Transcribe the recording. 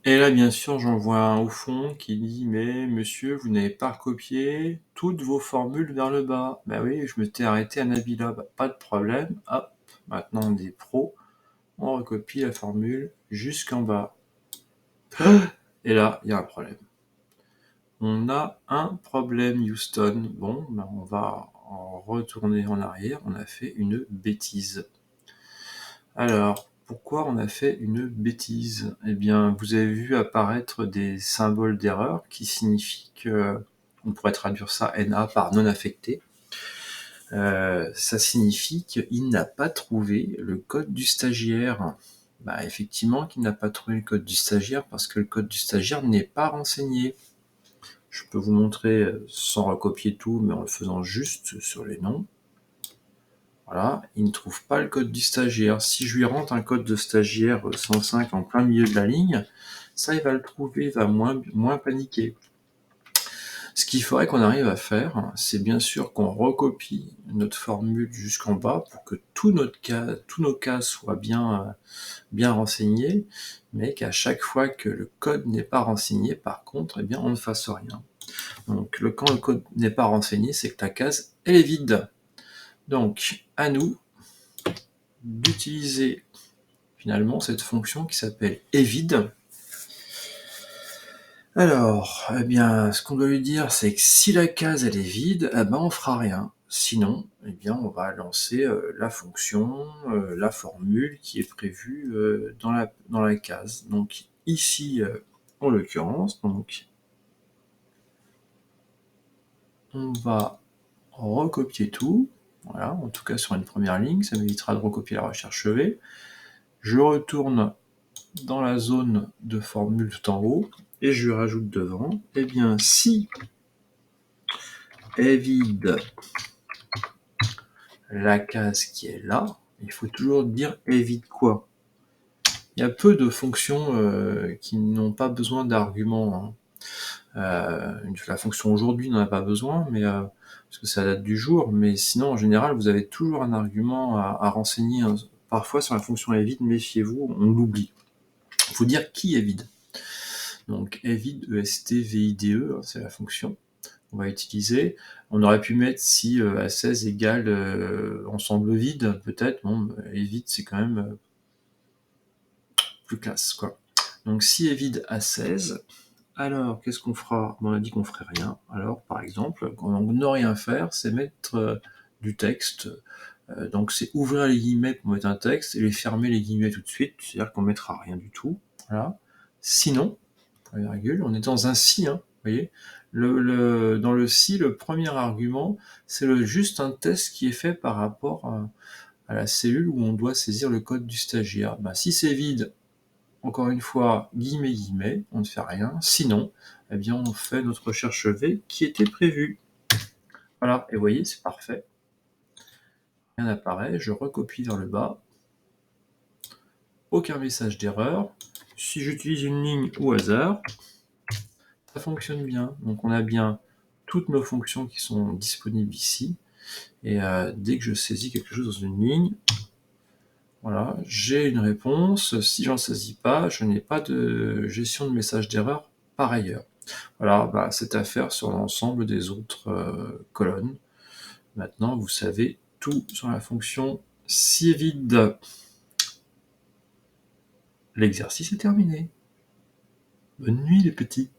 Et là, bien sûr, j'en vois un au fond qui dit: «Mais monsieur, vous n'avez pas recopié toutes vos formules vers le bas». Bah oui, je m'étais arrêté à Nabila. Bah, pas de problème, hop, maintenant on est pro, on recopie la formule jusqu'en bas. Et là, il y a un problème. On a un problème, Houston. Bon, ben on va en retourner en arrière. On a fait une bêtise. Alors, pourquoi on a fait une bêtise? Eh bien, vous avez vu apparaître des symboles d'erreur qui signifient que, on pourrait traduire ça NA par non affecté. Ça signifie qu'il n'a pas trouvé le code du stagiaire. Bah, effectivement qu'il n'a pas trouvé le code du stagiaire parce que le code du stagiaire n'est pas renseigné. Je peux vous montrer sans recopier tout, mais en le faisant juste sur les noms. Voilà, il ne trouve pas le code du stagiaire. Si je lui rentre un code de stagiaire 105 en plein milieu de la ligne, ça, il va le trouver, il va moins paniquer. Ce qu'il faudrait qu'on arrive à faire, c'est bien sûr qu'on recopie notre formule jusqu'en bas pour que tous nos cas soient bien renseignés, mais qu'à chaque fois que le code n'est pas renseigné, par contre, eh bien, on ne fasse rien. Donc, quand le code n'est pas renseigné, c'est que la case, elle est vide. Donc, à nous d'utiliser finalement cette fonction qui s'appelle evide. Alors, eh bien, ce qu'on doit lui dire, c'est que si la case elle est vide, eh ben on fera rien. Sinon, eh bien, on va lancer la fonction, la formule qui est prévue dans la case. Donc ici, en l'occurrence, donc on va recopier tout. Voilà, en tout cas sur une première ligne, ça m'évitera de recopier la recherche V. Je retourne dans la zone de formule tout en haut, et je lui rajoute devant, eh bien, si est vide la case qui est là, il faut toujours dire est vide quoi. Il y a peu de fonctions qui n'ont pas besoin d'arguments. La fonction aujourd'hui n'en a pas besoin, mais parce que ça date du jour, mais sinon, en général, vous avez toujours un argument à renseigner. Parfois, sur la fonction est vide, méfiez-vous, on l'oublie. Il faut dire qui est vide. Donc evide, ESTVIDE, c'est la fonction qu'on va utiliser. On aurait pu mettre si A16 égale ensemble vide, peut-être. Bon, evide, c'est quand même plus classe, quoi. Donc si est vide A16, alors qu'est-ce qu'on fera? On a dit qu'on ferait rien. Alors, par exemple, quand on ne rien faire, c'est mettre du texte. Donc c'est ouvrir les guillemets pour mettre un texte et les fermer les guillemets tout de suite, c'est-à-dire qu'on mettra rien du tout. Voilà. Sinon, virgule, on est dans un si, hein, vous voyez. Dans le si, le premier argument, c'est juste un test qui est fait par rapport à la cellule où on doit saisir le code du stagiaire. Ben, si c'est vide, encore une fois, guillemets, guillemets, on ne fait rien. Sinon, eh bien, on fait notre recherche V qui était prévue. Voilà, et vous voyez, c'est parfait. Rien n'apparaît, je recopie vers le bas. Aucun message d'erreur. Si j'utilise une ligne au hasard, ça fonctionne bien. Donc on a bien toutes nos fonctions qui sont disponibles ici. Et dès que je saisis quelque chose dans une ligne, voilà, j'ai une réponse. Si j'en saisis pas, je n'ai pas de gestion de message d'erreur par ailleurs. Voilà, bah, c'est à faire sur l'ensemble des autres colonnes. Maintenant, vous savez tout sur la fonction si vide. L'exercice est terminé. Bonne nuit les petits.